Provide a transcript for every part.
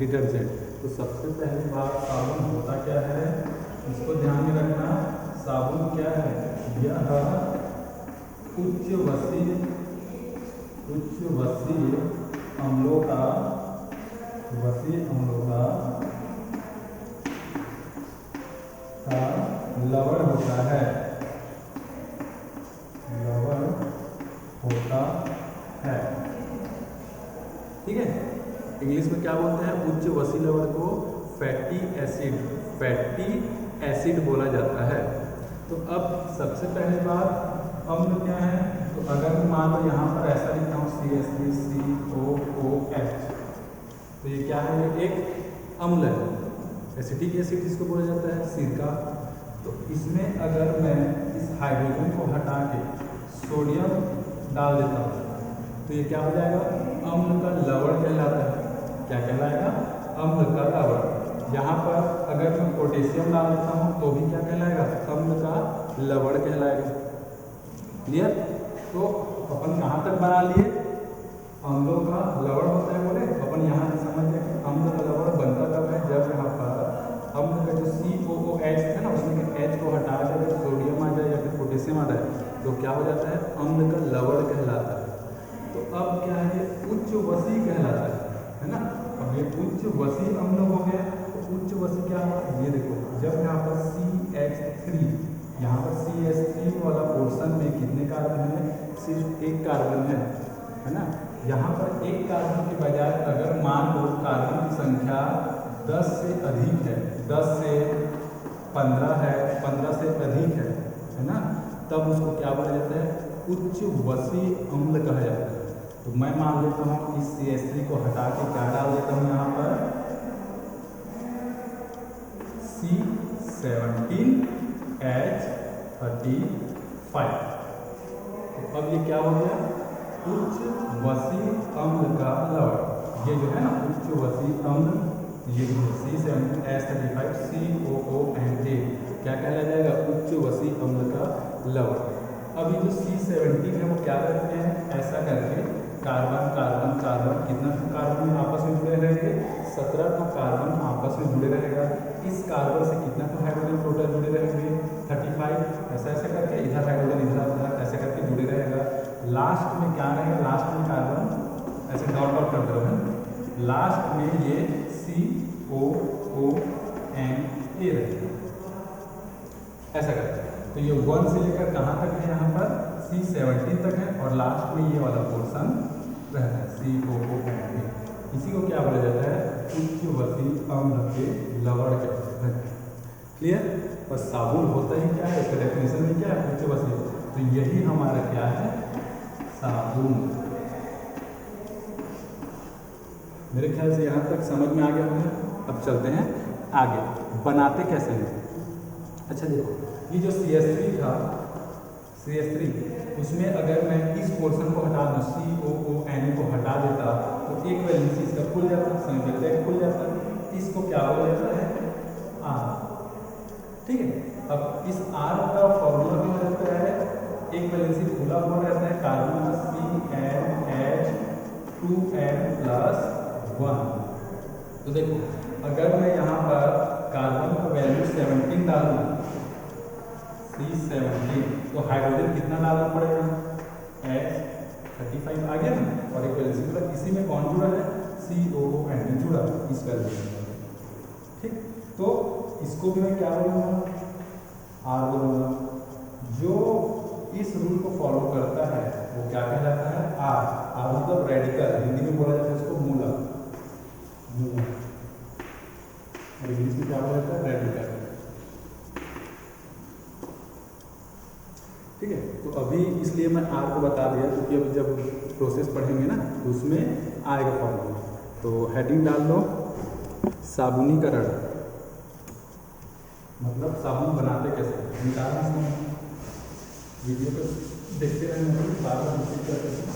Detergent. तो सबसे पहली बात साबुन होता क्या है, इसको ध्यान में रखना। साबुन क्या है, यह उच्च वसीय अम्लों का लवण होता है, ठीक है। इंग्लिश में क्या बोलते हैं, उच्च वसीय लवण को फैटी एसिड बोला जाता है। तो अब सबसे पहली बात अम्ल क्या है, तो अगर मैं मान लो यहाँ पर ऐसा लिखता हूँ CH3COOH, तो ये क्या है, ये एक अम्ल है। एसिटिक एसिड जिसको बोला जाता है, सिरका। तो इसमें अगर मैं इस हाइड्रोजन को हटा के सोडियम डाल देता हूँ तो ये क्या हो जाएगा, अम्ल का लवण कहलाता है। क्या कहलाएगा, अम्ल का लवण। यहाँ पर अगर मैं पोटेशियम डाल देता हूँ तो भी क्या कहलाएगा, अम्ल का लवण कहलाएगा। क्लियर। तो अपन कहाँ तक बना लिए, अम्लों का लवण होता है बोले, अपन यहाँ से समझ गए कि अम्ल का लवण बनता तब है जब यहाँ पर अम्ल का जो COOH है ना, उसमें H को हटा के अगर सोडियम आ जाए या फिर पोटेशियम आ जाए तो क्या हो जाता है, अम्ल का लवण कहलाता है। तो अब क्या है, ये उच्च वसीय कहलाता है ना। अब ये उच्च वसीय अम्ल हो गया। तो उच्च वसीय क्या हुआ, ये देखो, जब यहाँ पर CH3, यहाँ पर CH3 वाला पोर्शन में कितने कार्बन है, सिर्फ एक कार्बन है ना। यहाँ पर एक कार्बन के बजाय अगर मान लो कार्बन की संख्या 10 से अधिक है, 10 से 15 है, 15 से अधिक है ना, तब उसको क्या बोला जाता है, उच्च वसीय अम्ल कहा जाता है। तो मैं मान लेता हूँ इस CH3 को हटा के क्या डाल देता हूँ यहाँ पर C17H35। तो अब ये क्या हो गया, उच्च वसीय अम्ल का लवण। ये जो है ना उच्च वसीय अम्ल, ये C17H35COONA क्या कहला जाएगा, उच्च वसीय अम्ल का लवण। अब ये जो C17 है वो क्या करते हैं, ऐसा करके कार्बन कार्बन कार्बन, कितना कार्बन आपस में जुड़े रहेंगे, 17 कार्बन आपस में जुड़े रहेगा। इस कार्बन से कितना हाइड्रोजन टोटल जुड़े रहेंगे, 35। ऐसा करके इधर हाइड्रोजन इधर ऐसे करके जुड़े रहेगा। लास्ट में क्या रहेगा, लास्ट में कार्बन ऐसे डॉट डॉट करते रहो, लास्ट में ये COONA रहेगा, ऐसा करते हैं। तो ये 1 से लेकर कहाँ तक है, यहाँ पर C17 तक है, और लास्ट में ये वाला पोर्शन रहता है COONA। इसी को क्या बोला जाता है, उच्च वसीय अम्ल के लवण कहते हैं। क्लियर। और साबुन होता ही क्या है, इसका डेफिनेशन भी क्या है, उच्च वसीय। तो यही हमारा क्या है, साबुन। मेरे ख्याल से यहाँ तक समझ में आ गया होगा। अब चलते हैं आगे, बनाते कैसे हैं। अच्छा देखो, ये जो CH3 था, CH3 उसमें अगर मैं इस पोर्शन को हटा दूँ, COONA को हटा देता तो एक वैलेंसी इसका खुल जाता, संकेतक खुल जाता। इसको क्या बोला जाता है, R। ठीक है। अब इस R का फॉर्मूला क्या रहता है, एक वैलेंसी खुला हुआ रहता है, कार्बन का CnH2n+1। तो देखो, अगर मैं यहाँ पर कार्बन का वैल्यू 17 डालूँ, C17, तो हाइड्रोजन कितना डालना पड़ेगा, H35 आ गया ना। और एक वैलेंसी जुड़ा, इसी में कौन जुड़ा है, COON जुड़ा, इस वैल्यू। ठीक। तो इसको भी मैं क्या बोलूँगा, R बोलूँगा। जो इस रूल को फॉलो करता है वो क्या कहलाता है, R मतलब रेडिकल, हिंदी में बोला जाता है इसको मूलक, और इंग्लिश में क्या बोला जाता है, रेडिकल। ठीक है। तो अभी इसलिए मैं R को बता दिया, क्योंकि अभी जब प्रोसेस पढ़ेंगे ना तो उसमें आएगा फॉर्मूला। तो हेडिंग डाल दो, साबुनीकरण, मतलब साबुन बनाते कैसे, निकाल इसमें वीडियो को देखते रहना, बार बार रिपीट करते हैं।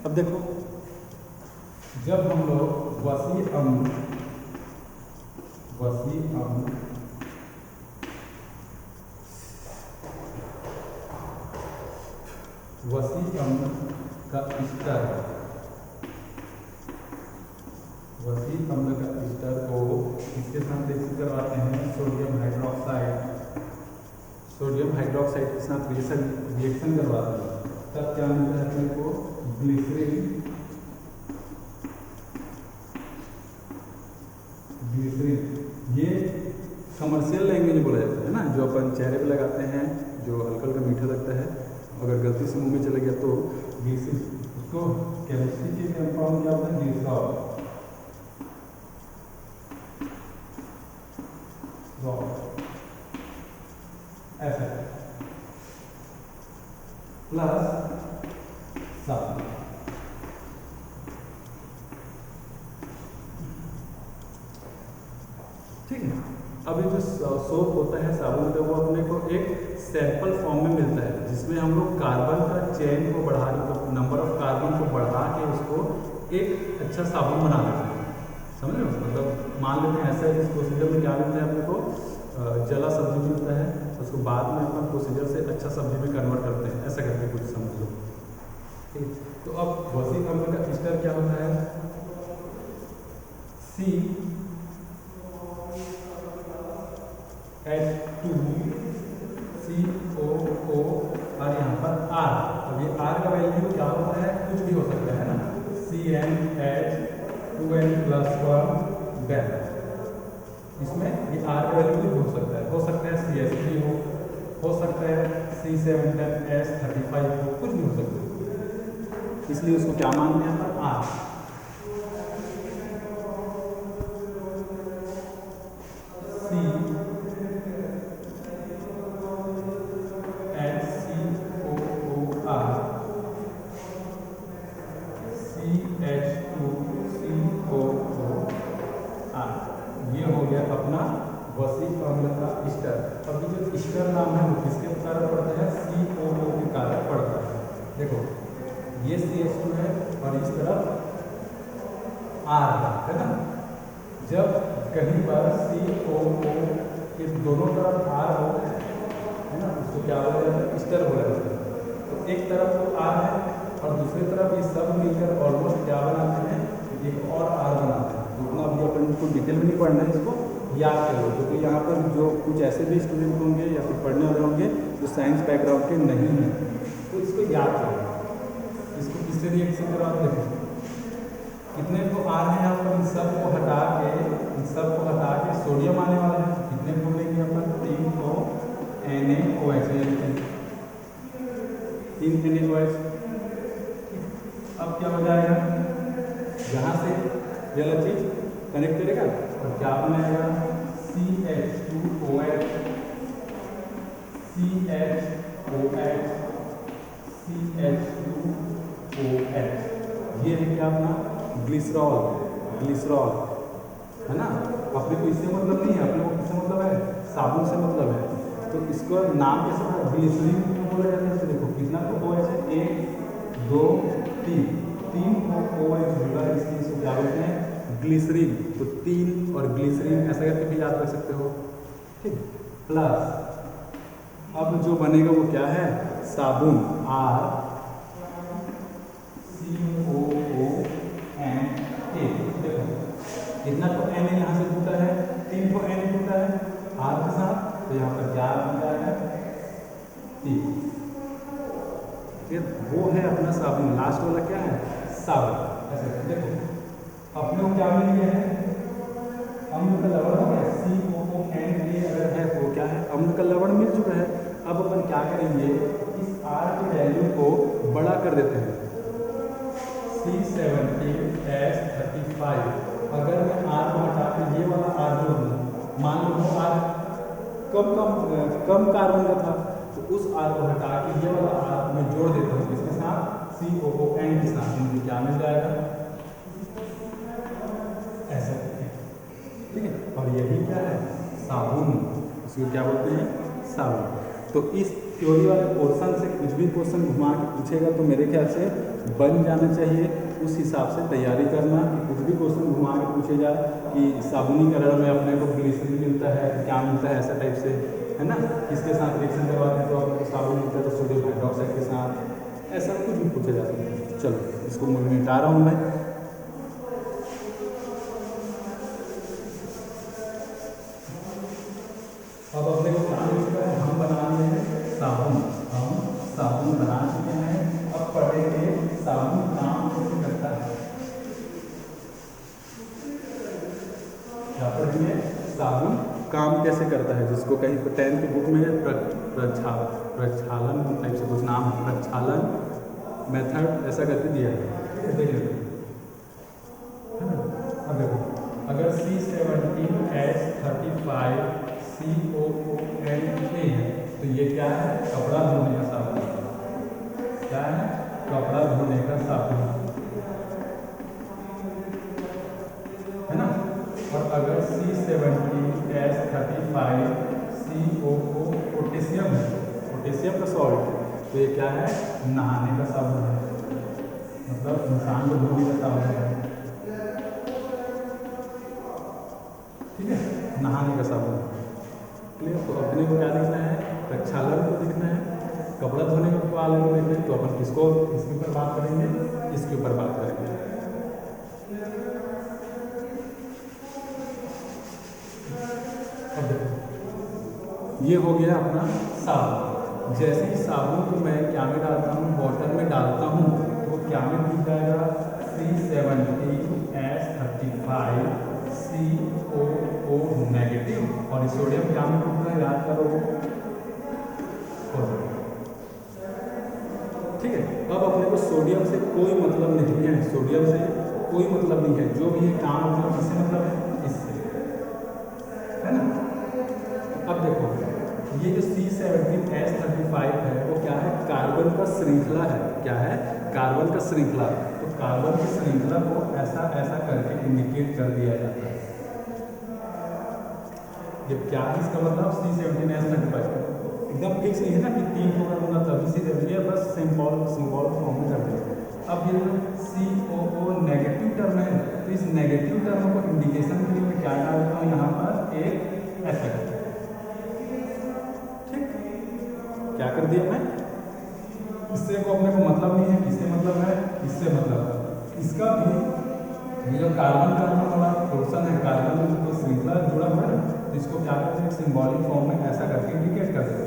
अब देखो, जब हम लोग वसीय अम्ल वसी अम्ल का स्टर, वसी अम्ल का स्टर को इसके साथ रिएक्शन करवाते हैं सोडियम हाइड्रोक्साइड, सोडियम हाइड्रोक्साइड के साथ रिएक्शन करवाते हैं, तब क्या मिलता है अपने को? Glycerine, glycerine. ये कमर्शियल लैंग्वेज में बोला जाता है ना, जो अपन चेहरे पे लगाते हैं, जो हल्का हल्का मीठा लगता है, अगर गलती से मुंह में चला गया तो ग्लिसरीन। उसको केमिस्ट्री के कंपाउंड क्या होता है? ग्लिसरॉल, ऐसा प्लस साबुन। ठीक है। अभी जो सोप होता है, साबुन होता है, वो अपने को एक सैंपल फॉर्म में मिलता है, जिसमें हम लोग कार्बन का चेन को बढ़ा के, नंबर ऑफ कार्बन को बढ़ा के उसको एक अच्छा साबुन बना देते हैं। समझ रहे हो? मतलब मान लेते हैं ऐसा, इस प्रोसीजर में क्या मिलता है अपने को? जला सब्जी मिलता है, उसको बाद में अपना प्रोसीजर से अच्छा सब्जी में कन्वर्ट करते हैं, ऐसा करके कुछ समझ लो। ठीक। तो अब वसी अम्ल का स्टर क्या होता है? CH2COO और यहाँ पर R। अब ये R का वैल्यू क्या होता है? कुछ भी हो सकता है ना, CnH2n+1 इसमें ये R का वैल्यू भी हो सकता है CH3 हो सकता है C7H35 हो, कुछ भी हो सकता है, इसलिए उसको क्या मानते हैं पर R। ये हो गया अपना वसी अम्ल का स्टर। अब जो स्टर नाम है वो किसके कारण पड़ता है? COO के कारण पड़ता है। देखो ये CH2 है और इस तरफ R है ना। जब कहीं पर COO के दोनों तरफ R हो, है ना, उसको क्या बोला जाता है? स्टर बोला जाता है। तो एक तरफ तो R है और दूसरी तरफ ये सब मिलकर ऑलमोस्ट क्या बनाते हैं? एक और R बनाते हैं। उतना अभी अपन को डिटेल में नहीं पढ़ना है, इसको याद करो, क्योंकि तो यहाँ पर जो कुछ ऐसे भी स्टूडेंट होंगे या फिर पढ़ने वाले होंगे जो साइंस बैकग्राउंड के नहीं हैं, तो इसको याद करो। इसको किससे रिएक्शन कराते हैं? कितने को R है यहाँ पर? इन सब को हटा के सोडियम आने वाला है, तो कितने को लेंगे अपन? 3 को NaOH, 3 NaOH। अब क्या हो जाएगा? यहाँ से ये वाला चीज कनेक्ट करेगा और क्या बनाएगा? CH2OH, ये है क्या अपना? ग्लिसरॉल है ना। अपने को इससे मतलब नहीं है, अपने को किससे मतलब है? साबुन से मतलब है। तो इसको नाम कैसे होगा? ग्लिसरीन बोला जाता है। देखो कितना तो OH है? 1 2 3 को OH जुड़ा है, इसलिए इसको क्या बोलते हैं? ग्लिसरीन। तो 3 और ग्लिसरीन ऐसा करके भी याद रख सकते हो। ठीक। प्लस अब जो बनेगा वो क्या है? साबुन R COONA। देखो कितना तो N यहाँ से जुटा है, 3 को N जुटा है R के साथ, तो यहाँ पर क्या बन जाएगा? 3। वो है अपना साबुन। लास्ट वाला क्या है? साबुन। ऐसे देखो अपने को क्या मिल गया है? अम्ल का लवण हो गया। COON अगर है तो क्या है? अम्ल का लवण मिल चुका है। अब अपन क्या करेंगे? इस R की वैल्यू को बड़ा कर देते हैं, C17H35। अगर मैं R को हटा के ये वाला R जोड़ दूँ, मान लो वो R कम कार्बन का था, तो उस R को हटा के ये वाला R मैं जोड़ देता हूँ इसके साथ, COON के साथ, मुझे क्या मिल जाएगा? ऐसा। ठीक है। और यही क्या है? साबुन। इसको क्या बोलते हैं? साबुन। तो इस थ्योरी वाले पोर्शन से कुछ भी क्वेश्चन घुमा के पूछेगा तो मेरे ख्याल से बन जाना चाहिए। उस हिसाब से तैयारी करना कि कुछ भी क्वेश्चन घुमा के पूछे जाए कि साबुनीकरण में अपने को ग्लिसरीन मिलता है, क्या मिलता है, ऐसा टाइप से, है ना। किसके साथ रिएक्शन करवाते हैं तो अपने को साबुन मिलता है, तो सोडियम हाइड्रोक्साइड के साथ, ऐसा कुछ भी पूछा जा सकता है। चलो इसको मिटा रहा हूँ मैं। अब अपने को क्या मिल चुका है, हम बना रहे हैं साबुन, हम साबुन बना चुके हैं। अब पढ़ेंगे साबुन काम कैसे करता है। क्या पढ़ेंगे, साबुन काम कैसे करता है, जिसको कहीं पर 10th की बुक में प्रक्षालन टाइप से कुछ नाम है, प्रक्षालन मेथड ऐसा करके दिया है। देखिए अब देखो, अगर C17H35 COON है तो ये क्या है, कपड़ा धोने का साबुन। क्या है, कपड़ा धोने का साबुन है ना। और अगर C17H35 COO पोटेशियम है, पोटेशियम का सॉल्ट, तो ये क्या है, नहाने का साबुन है, मतलब इंसान को धोने का साबुन है। ठीक है, नहाने का साबुन। क्लियर। तो अपने को क्या देखना है, प्रक्षालन को देखना है, कपड़ा धोने के वाले को देखना है। तो अपन किसको, इसके ऊपर बात करेंगे, इसके ऊपर बात करेंगे। अब देखो, ये हो गया अपना साबुन। जैसे ही साबुन को मैं क्या में डालता हूँ, वाटर में डालता हूँ, तो क्या में टूट जाएगा, C17H35 COO नेगेटिव। और सोडियम क्या में टूटता है, याद करो। ठीक है। अब अपने को सोडियम से कोई मतलब नहीं है, सोडियम से कोई मतलब नहीं है। जो भी है काम अपना किससे मतलब है, इससे, है ना। अब देखो, ये जो C17H35 है वो क्या है, कार्बन का श्रृंखला है। क्या है, कार्बन का श्रृंखला। तो कार्बन की श्रृंखला को ऐसा ऐसा करके इंडिकेट कर दिया जाता है। ये क्या है, इसका मतलब C17H35 एकदम फिक्स नहीं है ना कि 3 को करूँगा तभी से कर दिया, बस सिंबल फॉर्म में कर दिया। अब ये COO नेगेटिव टर्म है, तो इस नेगेटिव टर्म को इंडिकेशन के लिए मैं क्या डालता हूँ, यहाँ पर एक ऐसा करता हूँ। ठीक, क्या कर दिया मैं, इससे को अपने को मतलब नहीं है, किससे मतलब है, इससे मतलब है। इसका भी ये जो कार्बन वाला पोर्शन है, कार्बन को श्रृंखला जुड़ा हुआ है, तो इसको क्या करते हैं, सिंबॉलिक फॉर्म में ऐसा करके इंडिकेट कर देते हैं।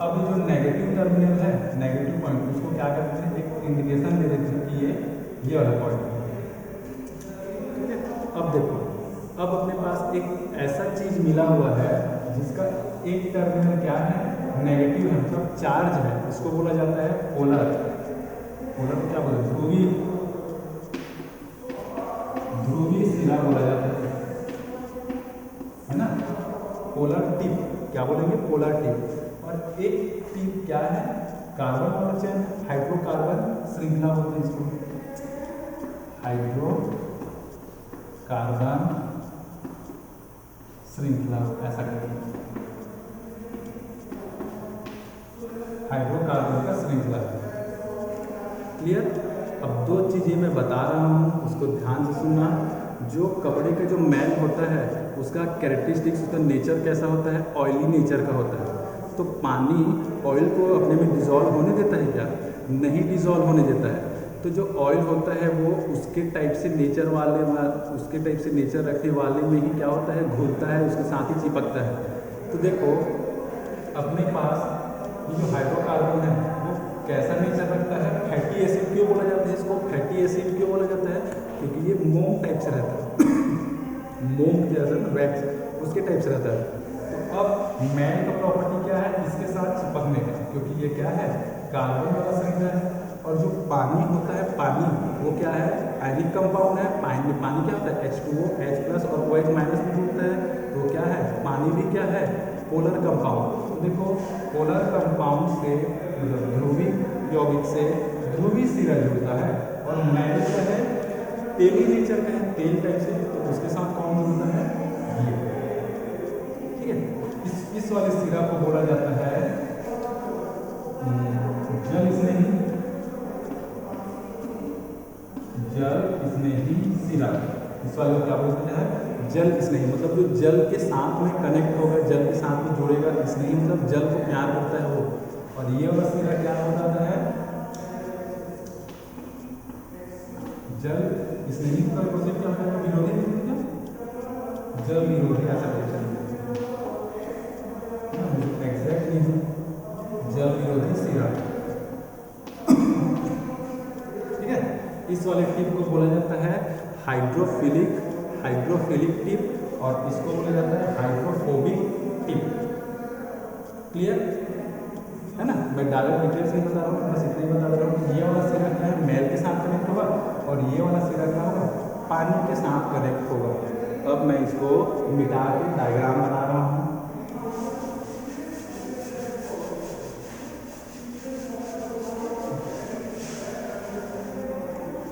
अब ये जो नेगेटिव टर्मिनल है, नेगेटिव पॉइंट, उसको क्या करते हैं, एक इंडिकेशन दे देते हैं कि ये वाला पॉइंट है। ठीक है। अब देखो, अब अपने पास एक ऐसा चीज मिला हुआ है जिसका एक टर्मिनल क्या है, नेगेटिव है, मतलब चार्ज है। इसको बोला जाता है पोलर। पोलर क्या बोलते हैं, ध्रुवीय सिरा बोला जाता है ना। पोलर टिप क्या बोलेंगे, पोलर टिप। और एक टिप क्या है, कार्बन वाला चेन, हाइड्रोकार्बन श्रृंखला बोलते हैं इसको, हाइड्रोकार्बन श्रृंखला ऐसा करके, हाइड्रोकार्बन का श्रृंखला। क्लियर। अब 2 चीजें मैं बता रहा हूँ, उसको ध्यान से सुनना। जो कपड़े का जो मैल होता है उसका कैरेक्टरिस्टिक्स, उसका नेचर कैसा होता है, ऑयली नेचर का होता है। तो पानी ऑयल को अपने में डिज़ोल्व होने देता है क्या, नहीं डिज़ोल्व होने देता है। तो जो ऑयल होता है वो उसके टाइप से नेचर वाले, उसके टाइप से नेचर रखने वाले में ही क्या होता है, घुलता है, उसके साथ ही चिपकता है। तो देखो अपने पास ये जो हाइड्रोकार्बन है वो कैसा नेचर रखता है, फैटी एसिड क्यों बोला जाता है इसको, फैटी एसिड क्यों बोला जाता है, क्योंकि ये मोम टाइप से रहता है मोम जैसा ना, वैक्स उसके टाइप से रहता है। तो अब मैन का प्रॉपर्टी क्या है, इसके साथ चिपकने का, क्योंकि ये क्या है, कार्बन वाला श्रृंखला है। और जो पानी होता है, पानी वो क्या है, आयनिक कंपाउंड है। पानी क्या होता है, H2O H+ और OH- में जुड़ता है। तो क्या है, पानी भी क्या है, पोलर कंपाउंड। तो देखो पोलर कंपाउंड से ध्रुवीय यौगिक से ध्रुवीय सिरा जुड़ता है, और मैन क्या है, तेली नेचर का है, तेल टाइप से। तो उसके साथ कौन जुड़ता है, ये। ठीक है। इस वाले सिरा को बोला जाता है जल स्नेही, जल स्नेही सिरा। इस वाले को क्या बोलते हैं, जल स्नेही, मतलब जो जल के साथ में कनेक्ट होगा, जल के साथ में जुड़ेगा। स्नेही मतलब जल को प्यार करता है वो। और ये वाला सिरा क्या हो जाता है, स्नेही का अपोजिट क्या होता है? विरोधी क्या? जल विरोधी ऐसा क्वेश्चन एग्जैक्ट नहीं है, जल विरोधी सिरा। ठीक है, इस वाले टिप को बोला जाता है हाइड्रोफिलिक टिप और इसको बोला जाता है हाइड्रोफोबिक टिप। क्लियर है ना? मैं डायरेक्ट डिटेल्स नहीं बता रहा हूँ, बस इतना ही बता रहा हूँ कि ये वाला सिरा क्या है, मेल के साथ कनेक्ट होगा और ये वाला सिरा क्या होगा, पानी के साथ कनेक्ट होगा। अब मैं इसको मिटा के डायग्राम बना रहा हूँ।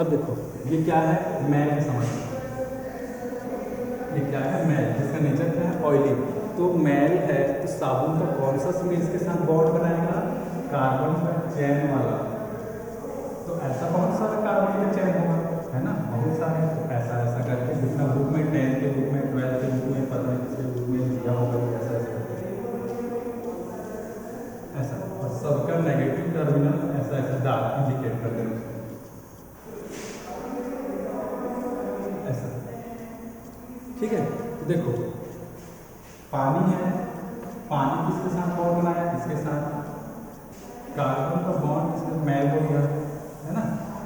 अब देखो ये क्या है, मैल की समझ। ये क्या है, मैल, जिसका नेचर क्या है, ऑयली। तो मैल है तो साबुन का कौन सा स्मेल इसके साथ बॉन्ड बनाएगा, कार्बन का चैन वाला। तो ऐसा बहुत सारा कार्बन का चैन होगा, है ना, बहुत सारे। तो ऐसा ऐसा करके जितना बुक में 10 के बुक में 12 के बुक में पता नहीं किसके बुक में दिया होगा, ऐसा ऐसा और सबका नेगेटिव टर्मिनल ऐसा ऐसा डार्क इंडिकेट कर देना ऐसा। ठीक है, तो देखो पानी है, पानी किसके साथ बॉन्ड बनाया, इसके साथ कार्बन का बॉन्ड, इसमें मैल हो गया, है ना।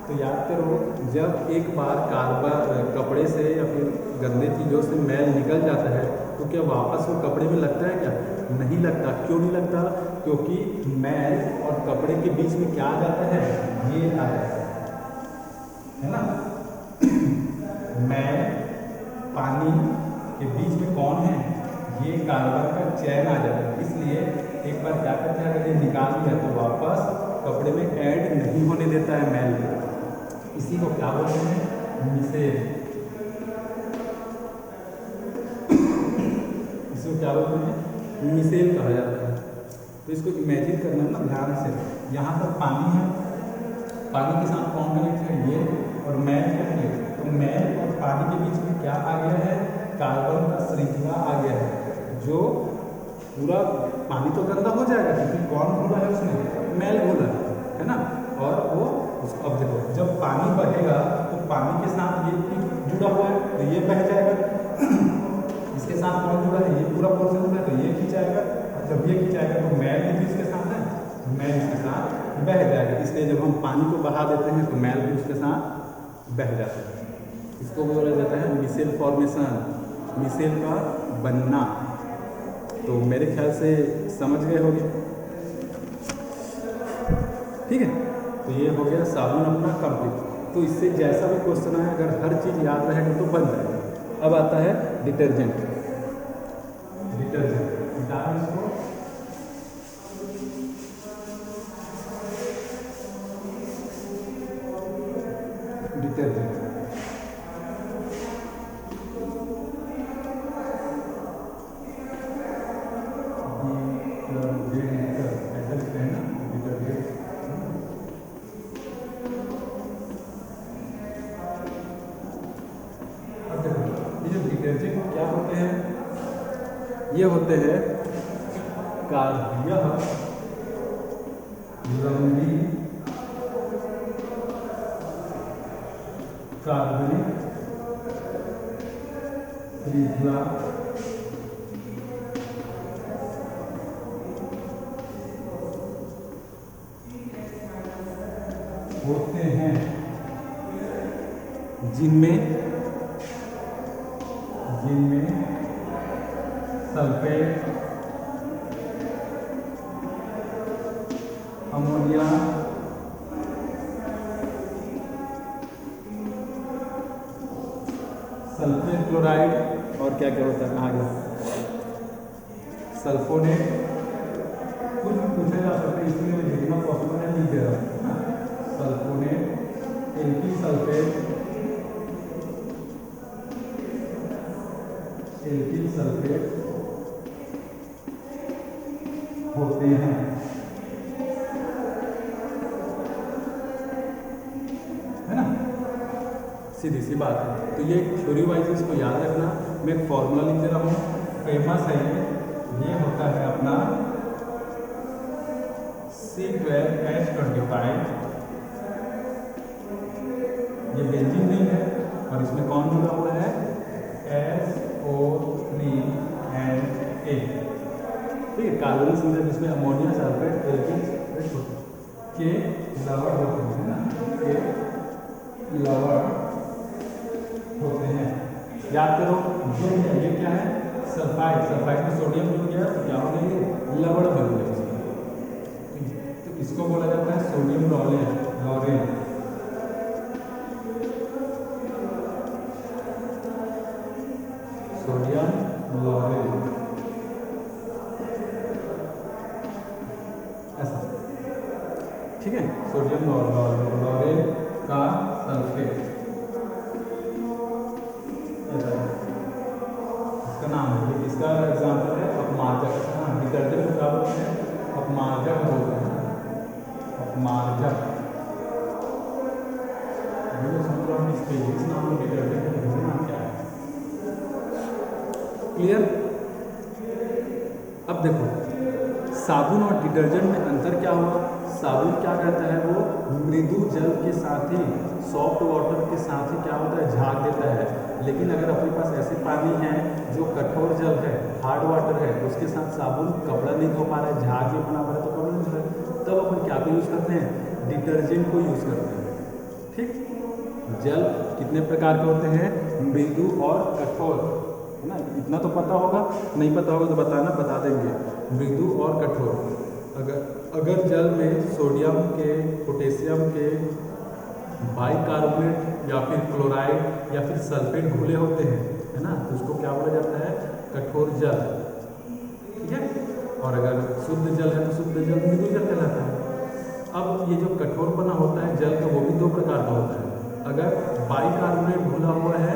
तो याद करो जब एक बार कार्बन कपड़े से या फिर गंदे चीज़ों से मैल निकल जाता है तो क्या वापस वो कपड़े में लगता है क्या? नहीं लगता। क्यों नहीं लगता? क्योंकि मैल और कपड़े के बीच में क्या आ जाता है, ये आ जाता है ना। मैल पानी के बीच में कौन है, ये कार्बन का चैन आ जाता है। इसलिए एक बार क्या करता है, अगर ये निकाल दिया तो वापस कपड़े में ऐड नहीं होने देता है मैल। इसी को क्या बोलते हैं, मिसेल। इसको क्या बोलते हैं, मिसेल कहा जाता है। तो इसको इमेजिन करना ना ध्यान से, यहाँ पर पानी है, पानी के साथ कौन कनेक्ट है, ये, और मैल क्या है, तो मैल और पानी के बीच में क्या आ गया है, कार्बन का श्रृंखला आ गया है, जो पूरा पानी तो गंदा हो जाएगा क्योंकि कौन घोला है उसमें, मैल घोला है ना। और वो अब देखो जब पानी बहेगा तो पानी के साथ ये जुड़ा हुआ है तो ये बह जाएगा, इसके साथ कौन जुड़ा है, ये पूरा पोर्शन जुड़ा है तो ये खींचाएगा, और जब ये खींचाएगा तो मैल भी इसके साथ है, तो मैल इसके साथ बह जाएगा। इसलिए जब हम पानी को बहा देते हैं तो मैल भी उसके साथ बह जाता है। इसको बोला जाता है मिसेल फॉर्मेशन, मिसेल का बनना। तो मेरे ख्याल से समझ गए होंगे, ठीक है। तो ये हो गया साबुन अपना कंप्लीट। तो इससे जैसा भी क्वेश्चन आए अगर हर चीज़ याद रहेगा तो बन जाएगा। अब आता है डिटर्जेंट। डिटर्जेंट इसको डिटर्जेंट ऐसा लिखते हैं ना, डिटर्जेंट। डिटर्जेंट क्या होते हैं, ये होते हैं कार्बनिक लंबी कार्बनिक श्रृंखला होते हैं जिनमें सल्फेट, अमोनिया, सल्फेट क्लोराइड और क्या क्या होता है, कहाँ गया, सल्फोनेट, कुछ भी पूछे जा सकते हैं, इसलिए मैं जितना पॉसिबल है लिख दे रहा हूँ। सल्फोनेट, एल्की सल्फेट, एल्किल सल्फेट होते हैं, है ना। सीधी सी बात है। तो ये थ्योरी वाइज इसको याद रखना। मैं एक फॉर्मूला लिख दे रहा हूँ, फेमस है ये होता है अपना C12H25। ये बेंजीन रिंग है, और इसमें कौन जुड़ा हुआ है, SO3 and A। ठीक है, कार्बन संयुजन जिसमें अमोनिया सल्फेट एल्कीन के लवण होते हैं ना, के लवण होते हैं। याद करो जो ये क्या है, सल्फाइड, सल्फाइड में सोडियम जुड़ गया तो क्या हो गया, लवण बन गया। तो इसको बोला जाता है सोडियम लॉरेल। सोडियम लॉरेल ऐसा, ठीक है, सोडियम लॉरेल का सल्फेट, इसका नाम है, इसका एग्जाम्पल है अपमार्जक। हाँ, डिटर्जेंट को क्या बोलते हैं, अपमार्जक बोलते हैं, अपमार्जक। इस नाम डिटर्जेंट का नाम क्या है, क्लियर। अब देखो साबुन और डिटर्जेंट में अंतर क्या हुआ, साबुन क्या करता है, वो मृदु जल के साथ ही, सॉफ्ट वाटर के साथ ही क्या होता है, झाग देता है। लेकिन अगर अपने पास ऐसे पानी है जो कठोर जल है, हार्ड वाटर है, उसके साथ साबुन कपड़ा नहीं धो पा रहा है, झाग नहीं बना पा रहा है, तो प्रॉब्लम हो रहा है। तब अपन क्या को यूज़ करते हैं, डिटर्जेंट को यूज़ करते हैं। ठीक, जल कितने प्रकार के होते हैं, मृदु और कठोर, है ना, इतना तो पता होगा, नहीं पता होगा तो बताना, बता देंगे, मृदु और कठोर। अगर जल में सोडियम के, पोटेशियम के बाइकार्बोनेट या फिर क्लोराइड या फिर सल्फेट घुले होते हैं, है ना, तो उसको क्या बोला जाता है, कठोर जल। ठीक है, और अगर शुद्ध जल है तो शुद्ध जल मृदु जल कहलाता है। अब ये जो कठोरपना होता है जल का, वो भी दो प्रकार का होता है। अगर बाइकार्बोनेट घुला हुआ है,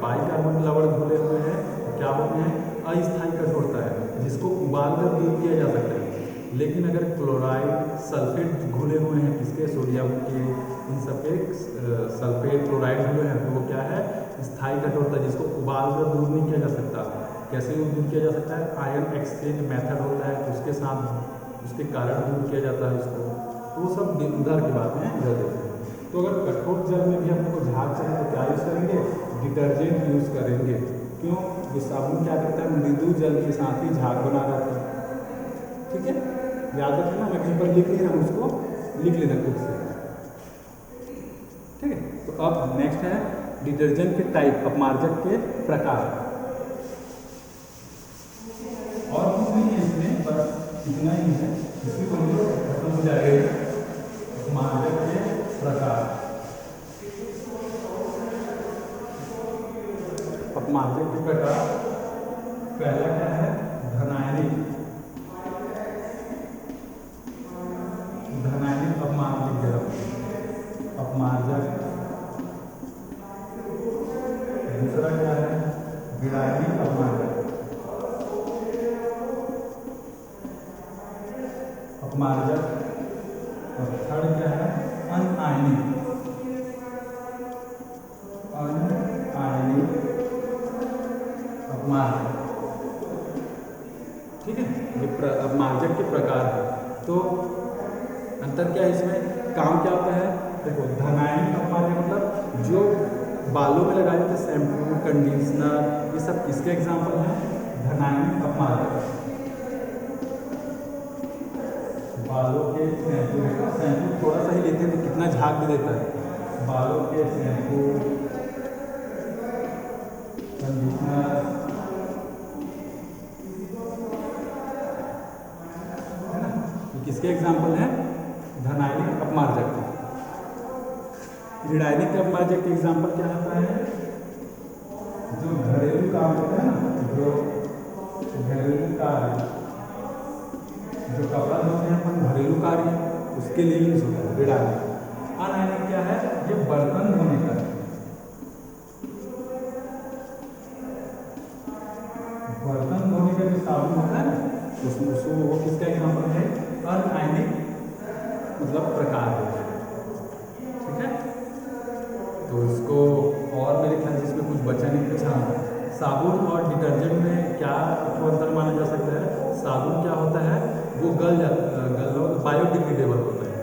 बाइकार्बोनेट लवण घुले हुए हैं, तो क्या होते हैं, अस्थायी कठोरता है, जिसको उबाल कर दूर किया जा सकता है। लेकिन अगर क्लोराइड सल्फेट घुले हुए हैं, किसके, सोडियम के, इन सब के सल्फेट क्लोराइड घुले हैं, तो वो क्या है, स्थायी कठोरता, जिसको उबाल कर दूर नहीं किया जा सकता। कैसे दूर किया जा सकता है, आयन एक्सचेंज मेथड होता है, उसके साथ उसके कारण दूर किया जाता है उसको। तो वो सब उधर की बात है, इधर देखते हैं। तो अगर कठोर जल में भी हमको झाग चाहिए तो क्या यूज़ करेंगे, डिटर्जेंट यूज़ करेंगे। क्यों, ये साबुन क्या करता है, मृदु जल के साथ ही झाग बना देता है। ठीक है, याद रखना, मैं कहीं पर लिख नहीं रहा हूँ, उसको लिख लेना खुद से। ठीक है, तो अब नेक्स्ट है डिटर्जेंट के टाइप, अपमार्जक के प्रकार। और कुछ नहीं है इसमें, बस इतना ही है, इसी को खत्म हो जाएगा। अपमार्जक के प्रकार, अपमार्जक के प्रकार, पहला क्या है, धनायनिक अपमार्जक। दूसरा क्या है, विरायनिक अपमार्जक। और थर्ड क्या है, अनआयनिक अपमार्जक। ठीक है, ये अपमार्जक के प्रकार है। तो अंतर क्या है इसमें, काम क्या होता है, देखो धनायनिक अपमार्जक मतलब जो बालों में लगाए जाते शैम्पू, कंडीशनर, ये सब किसके एग्जाम्पल हैं, धनायनिक अपमार्जक। बालों के शैम्पू थोड़ा सा ही लेते हैं तो कितना झाग भी देता है, बालों के शैम्पू, कंडीशनर, है ना, ये किसके एग्जाम्पल हैं, धनायनिक अपमार्जक। ऋणायनिक अपमार्जक के एग्जाम्पल क्या होता है, जो घरेलू काम होता है ना, जो घरेलू कार्य, जो कपड़ा धोते हैं अपन, घरेलू कार्य, उसके लिए यूज होता है ऋणायनिक। अनायनिक क्या है, ये बर्तन धोने का है, बर्तन धोने का जो साबुन होता है ना, उसमें वो किसका एग्जाम्पल है, अनायनिक मतलब प्रकार है। ठीक है, तो इसको और मेरे ख्याल से इसमें कुछ बचा नहीं। अच्छा, साबुन और डिटर्जेंट में क्या अंतर माना जा सकता है, साबुन क्या होता है, वो गल बायोडिग्रेडेबल होता है,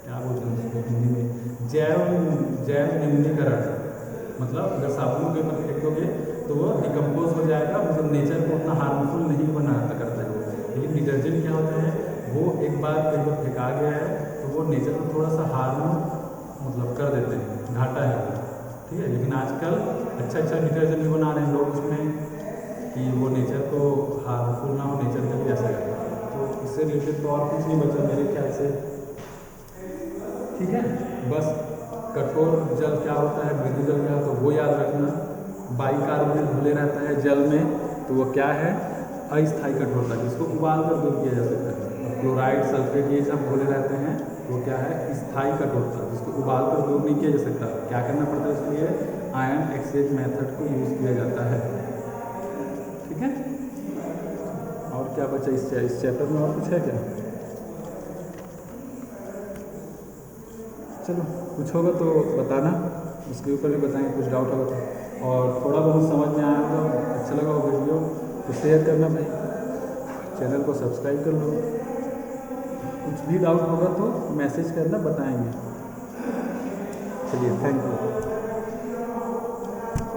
क्या बोलते हैं उसको हिंदी में, जैव निम्नीकरण, मतलब अगर साबुन के ऊपर फेंक दोगे तो वो डिकम्पोज हो जाएगा, मतलब नेचर को उतना हार्मफुल नहीं बनाता करता है। लेकिन डिटर्जेंट क्या होता है, वो एक बार फेंका गया है तो वो नेचर को थोड़ा सा हार्म मतलब कर देते हैं, घाटा है वो, ठीक है। लेकिन आजकल अच्छा डिटर्जेंट भी बना रहे हैं लोग उसमें कि वो नेचर को हार्मफुल ना हो, नेचर का भी ऐसा है। तो इससे रिलेटेड तो और कुछ नहीं बचा मेरे ख्याल से, ठीक है। बस कठोर जल क्या होता है, मृदु जल क्या होता है वो याद रखना। बाइकार्बोनेट घुले रहता है जल में तो वो क्या है, अस्थायी कठोरता, जिसको उबाल कर दूर किया जा सकता है। क्लोराइड, सल्फेट ये सब घुले रहते हैं तो वो क्या है, स्थायी कठोरता, जिसको उबाल कर दूर नहीं किया जा सकता। क्या करना पड़ता है इसके लिए, आयन एक्सचेंज मेथड को यूज़ किया जाता है, ठीक है। और क्या बचा इस चैप्टर में, और कुछ है क्या? चलो कुछ होगा तो बताना, उसके ऊपर भी बताएंगे, कुछ डाउट होगा तो। और थोड़ा बहुत समझ में आया तो अच्छा लगा वो वीडियो तो शेयर करना भाई, चैनल को सब्सक्राइब कर लो। कुछ भी डाउट होगा तो मैसेज करना, बताएंगे। चलिए, थैंक यू।